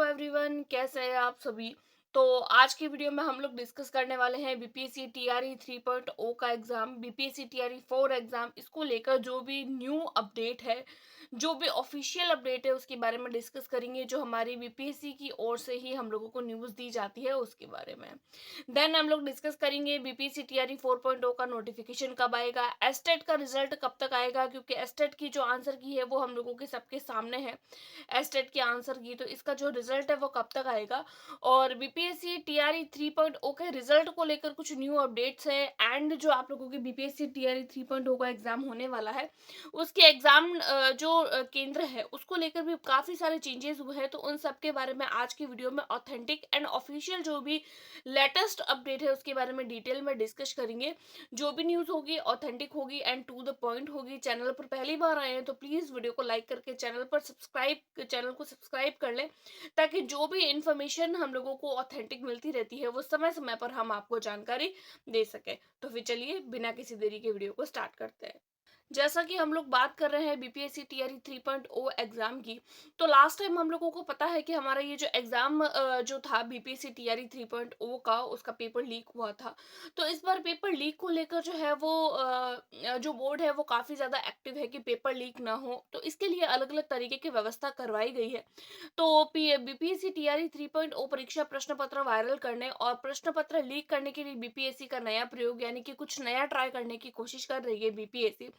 Everyone, कैसे हैं आप सभी। तो आज की वीडियो में हम लोग डिस्कस करने वाले हैं बीपीएससी टीआरई 3.0 का एग्जाम, बीपीएससी टीआरई 4 एग्जाम। इसको लेकर जो भी न्यू अपडेट है, जो भी ऑफिशियल अपडेट है, उसके बारे में डिस्कस करेंगे। जो हमारी बीपीएससी की ओर से ही हम लोगों को न्यूज़ दी जाती है उसके बारे में। देन हम लोग डिस्कस करेंगे बीपीएससी टीआरई 4.0 का नोटिफिकेशन कब आएगा, एस्टेट का रिजल्ट कब तक आएगा, क्योंकि एस्टेट की जो आंसर की है वो हम लोगों के सबके सामने है। एस्टेट के आंसर की तो इसका जो रिजल्ट है वो कब तक आएगा, और बीपीएससी टीआरई 3.0 के रिजल्ट को लेकर कुछ न्यू अपडेट्स है। एंड जो आप लोगों की बीपीएससी टीआरई 3.0 का एग्जाम होने वाला है, उसके एग्जाम जो केंद्र है उसको लेकर भी काफी सारे चेंजेस हुए हैं। तो उन सब के बारे में आज की वीडियो में ऑथेंटिक एंड ऑफिशियल जो भी लेटेस्ट अपडेट है उसके बारे में डिटेल में डिस्कस करेंगे। जो भी न्यूज़ होगी ऑथेंटिक होगी एंड टू द पॉइंट होगी। चैनल पर पहली बार आए हैं तो प्लीज़ वीडियो को लाइक करके चैनल को सब्सक्राइब कर लें, ताकि जो भी इंफॉर्मेशन हम लोगों को ऑथेंटिक मिलती रहती है वो समय समय पर हम आपको जानकारी दे सके। तो फिर चलिए बिना किसी देरी के वीडियो को स्टार्ट करते हैं। जैसा कि हम लोग बात कर रहे हैं बीपीएससी टीआरई 3.0 एग्जाम की, तो लास्ट टाइम हम लोगों को पता है कि हमारा ये जो एग्जाम जो था बीपीएससी टीआरई 3.0 का, उसका पेपर लीक हुआ था। तो इस बार पेपर लीक को लेकर जो है वो जो बोर्ड है वो काफी ज्यादा एक्टिव है कि पेपर लीक ना हो। तो इसके लिए अलग अलग तरीके की व्यवस्था करवाई गई है। तो बीपीएससी टीआरई 3.0 परीक्षा प्रश्न पत्र वायरल करने और प्रश्न पत्र लीक करने के लिए बीपीएससी का नया प्रयोग, यानी कि कुछ नया ट्राई करने की कोशिश कर रही है बीपीएससी।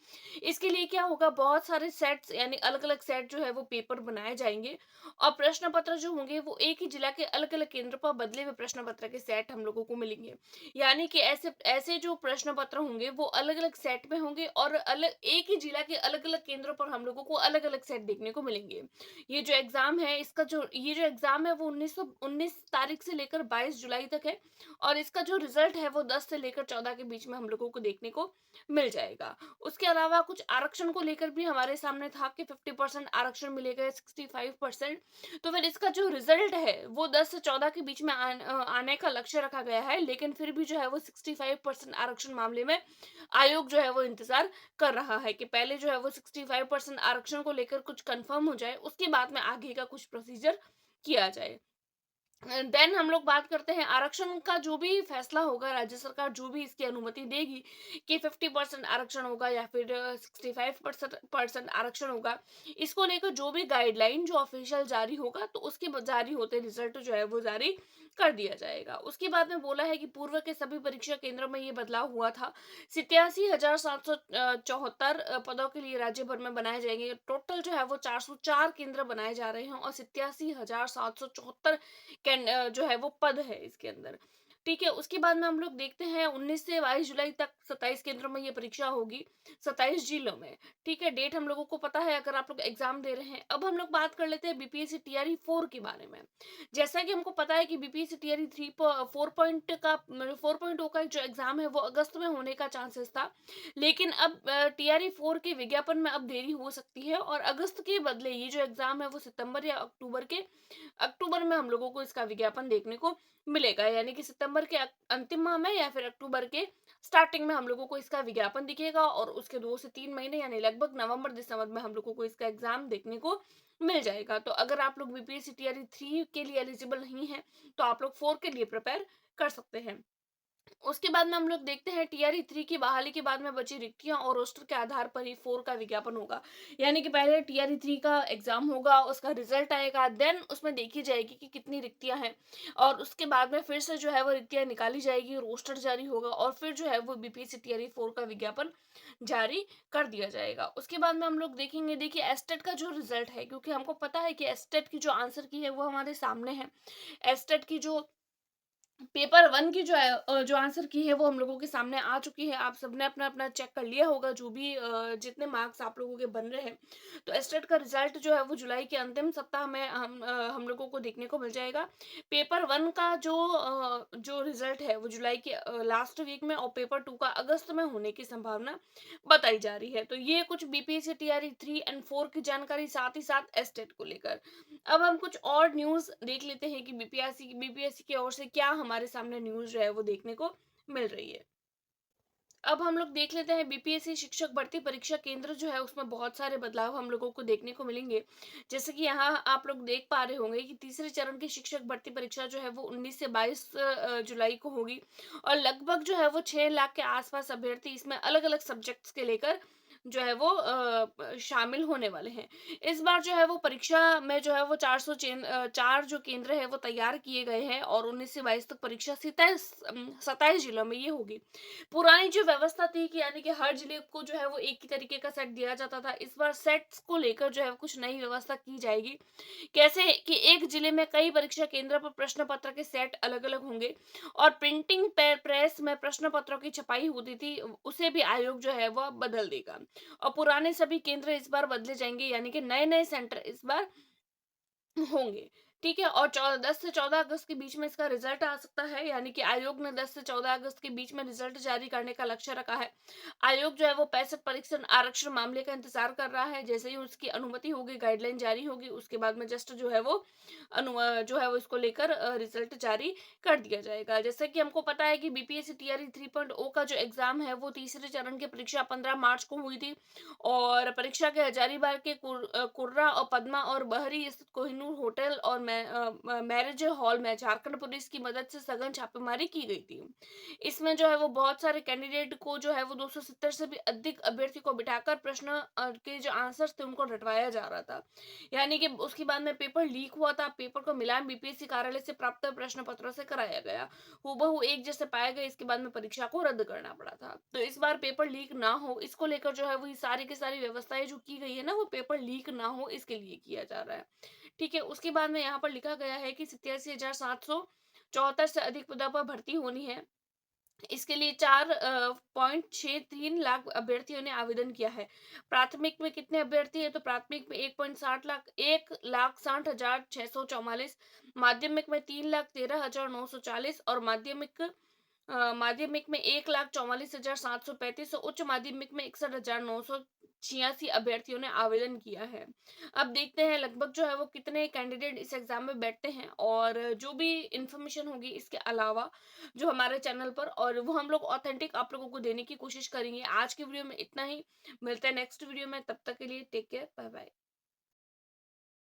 इसके लिए क्या होगा, बहुत सारे सेट्स यानी अलग अलग सेट जो है वो पेपर बनाए जाएंगे, और प्रश्न पत्र जो होंगे वो एक ही जिला के अलग अलग केंद्र पर बदले हुए प्रश्न पत्र के सेट हम लोगों को मिलेंगे। यानी कि ऐसे ऐसे जो प्रश्न पत्र होंगे वो अलग अलग सेट में होंगे, और अलग एक ही जिला के अलग अलग केंद्रों पर हम लोगों को अलग अलग सेट देखने को मिलेंगे। ये जो एग्जाम है, इसका जो ये जो एग्जाम है वो 19 तारीख से लेकर 22 जुलाई तक है, और इसका जो रिजल्ट है वो 10 से लेकर 14 के बीच में हम लोगों को देखने को मिल जाएगा। उसके अलावा कुछ आरक्षण को लेकर भी हमारे सामने था कि 50% आरक्षण मिलेगा, 65%। तो फिर इसका जो रिजल्ट है वो 10 से 14 के बीच में आने का लक्ष्य रखा गया है, लेकिन फिर भी जो है वो 65% आरक्षण मामले में आयोग जो है वो इंतजार कर रहा है कि पहले जो है वो 65% आरक्षण को लेकर कुछ कंफर्म हो जाए, उसके बाद में आगे का कुछ प्रोसीजर किया जाए। देन हम लोग बात करते हैं आरक्षण का। जो भी फैसला होगा, राज्य सरकार जो भी इसकी अनुमति देगी कि 50% आरक्षण होगा या फिर 65% आरक्षण होगा, इसको लेकर जो भी गाइडलाइन जो ऑफिशियल जारी होगा, तो उसके जारी होते रिजल्ट जो है वो जारी कर दिया जाएगा। उसके बाद में बोला है कि पूर्व के सभी परीक्षा केंद्रों में ये बदलाव हुआ था। 87,774 पदों के लिए राज्य भर में बनाए जाएंगे। टोटल जो है वो 404 केंद्र बनाए जा रहे हैं, और 87,774 जो है वो पद है इसके अंदर। ठीक है, उसके बाद में हम लोग देखते हैं 19 से 22 जुलाई तक 27 केंद्रों में ये परीक्षा होगी, 27 जिलों में। ठीक है, डेट हम लोगों को पता है अगर आप लोग एग्जाम दे रहे हैं। अब हम लोग बात कर लेते हैं बीपीएससी टीआरई 4 के बारे में। जैसा कि हमको पता है कि बीपीएससी टीआरई 4.0 का जो एग्जाम है वो अगस्त में होने का चांसेस था, लेकिन अब टीआरई 4 के विज्ञापन में अब देरी हो सकती है, और अगस्त के बदले ये जो एग्जाम है वो सितंबर या अक्टूबर में हम लोगों को इसका विज्ञापन देखने को मिलेगा। यानी कि सितंबर के अंतिम माह में या फिर अक्टूबर के स्टार्टिंग में हम लोगों को इसका विज्ञापन दिखेगा, और उसके 2 से 3 महीने यानी लगभग नवंबर दिसंबर में हम लोगों को इसका एग्जाम देखने को मिल जाएगा। तो अगर आप लोग बीपीएससी टीआरई 3 के लिए एलिजिबल नहीं है, तो आप लोग 4 के लिए प्रिपेयर कर सकते हैं। उसके बाद में हम लोग देखते हैं टीआरई 3 की बहाली के बाद में बची रिक्तियां और रोस्टर के आधार पर ही 4 का विज्ञापन होगा। यानी कि पहले टीआरई 3 का एग्जाम होगा, उसका रिजल्ट आएगा, देन उसमें देखी जाएगी कि कितनी रिक्तियां हैं, और उसके बाद में फिर से जो है वो रिक्तियां निकाली जाएगी, रोस्टर जारी होगा, और फिर जो है वो बीपीएससी टीआरई 4 का विज्ञापन जारी कर दिया जाएगा। उसके बाद में हम लोग देखेंगे, देखिए एस्टेट का जो रिजल्ट है, क्योंकि हमको पता है कि एस्टेट की जो आंसर की है वो हमारे सामने है। एस्टेट की जो पेपर वन की जो आंसर की है वो हम लोगों के सामने आ चुकी है। आप सबने अपना अपना चेक कर लिया होगा, जो भी जितने मार्क्स आप लोगों के बन रहे हैं। तो एस्टेट का रिजल्ट जो है वो जुलाई के अंतिम सप्ताह में हम लोगों को देखने को मिल जाएगा। पेपर वन का जो रिजल्ट है वो जुलाई के लास्ट वीक में, और पेपर टू का अगस्त में होने की संभावना बताई जा रही है। तो ये कुछ बीपीएससी टीआरई 3 और 4 की जानकारी, साथ ही साथ एस्टेट को लेकर। अब हम कुछ और न्यूज़ देख लेते हैं कि बीपीएससी की ओर से क्या हमारे सामने न्यूज़ जो है वो देखने को मिल रही है। अब हम लोग देख लेते हैं बीपीएससी शिक्षक भर्ती परीक्षा केंद्र जो है उसमें बहुत सारे बदलाव हम लोगों को देखने को मिलेंगे। जैसे कि यहाँ आप लोग देख पा रहे होंगे कि तीसरे चरण की शिक्षक भर्ती परीक्षा जो है वो 19 से 22 जुलाई को होगी, और लगभग जो है वो 6 लाख के आसपास अभ्यर्थी इसमें अलग अलग सब्जेक्ट्स के लेकर जो है वो शामिल होने वाले हैं। इस बार जो है वो परीक्षा में जो है वो 4 जो केंद्र है वो तैयार किए गए हैं, और 19 से 22 तक परीक्षा 27 जिलों में ये होगी। पुरानी जो व्यवस्था थी कि यानी कि हर जिले को जो है वो एक ही तरीके का सेट दिया जाता था, इस बार सेट्स को लेकर जो है कुछ नई व्यवस्था की जाएगी। कैसे कि एक जिले में कई परीक्षा केंद्र पर प्रश्न पत्र के सेट अलग अलग होंगे, और प्रिंटिंग प्रेस में प्रश्न पत्रों की छपाई होती थी उसे भी आयोग जो है वो बदल देगा, और पुराने सभी केंद्र इस बार बदले जाएंगे, यानी कि नए नए सेंटर इस बार होंगे। ठीक है, और 10 से 14 अगस्त के बीच में इसका रिजल्ट आ सकता है, यानी कि आयोग ने 10 से 14 अगस्त के बीच में रिजल्ट जारी करने का लक्ष्य रखा है। आयोग जो है वो 65 परीक्षण आरक्षण मामले का इंतजार कर रहा है। जैसे ही उसकी अनुमति होगी, गाइडलाइन जारी होगी, उसके बाद में जस्ट जो है वो जो है वो इसको लेकर रिजल्ट जारी कर दिया जाएगा। जैसे कि हमको पता है कि बीपीएससी टीआरई 3.0 का जो एग्जाम है वो तीसरे चरण की परीक्षा 15 मार्च को हुई थी, और परीक्षा के हजारीबाग के कुर्रा और पद्मा और बहरी स्थित कोहिनूर होटल और मैरिज हॉल में झारखंड पुलिस की मदद से सघन छापेमारी की गई थी। इसमें जो है वो बहुत सारे कैंडिडेट को जो है वो 270 से भी अधिक अभ्यर्थी को बिठाकर प्रश्न के जो आंसर्स थे उनको रटवाया जा रहा था। यानी कि उसके बाद में पेपर लीक हुआ था, पेपर को मिलान बीपीएससी कार्यालय से प्राप्त प्रश्न पत्रों से कराया गया, हूबहू एक जैसे पाए गए, इसके बाद में परीक्षा को रद्द करना पड़ा था। तो इस बार पेपर लीक ना हो इसको लेकर जो है वो ये सारी की सारी व्यवस्थाएं जो की गई है ना, वो पेपर लीक ना हो इसके लिए किया जा रहा है। ठीक है, उसके बाद में यहाँ पर लिखा गया है कि 87,774 से अधिक पदों पर भर्ती होनी है। इसके लिए 4.63 लाख अभ्यर्थियों ने आवेदन किया है। प्राथमिक में कितने अभ्यर्थी है, तो प्राथमिक में 1.60 लाख 1,60,644, माध्यमिक में 3,13,940, और माध्यमिक में 1,44,735, और उच्च माध्यमिक में 61,986 अभ्यर्थियों ने आवेदन किया है। अब देखते हैं लगभग जो है वो कितने कैंडिडेट इस एग्जाम में बैठते हैं, और जो भी इंफॉर्मेशन होगी इसके अलावा जो हमारे चैनल पर, और वो हम लोग ऑथेंटिक आप लोगों को देने की कोशिश करेंगे। आज की वीडियो में इतना ही, मिलते हैं नेक्स्ट वीडियो में, तब तक के लिए टेक केयर, बाय बाय।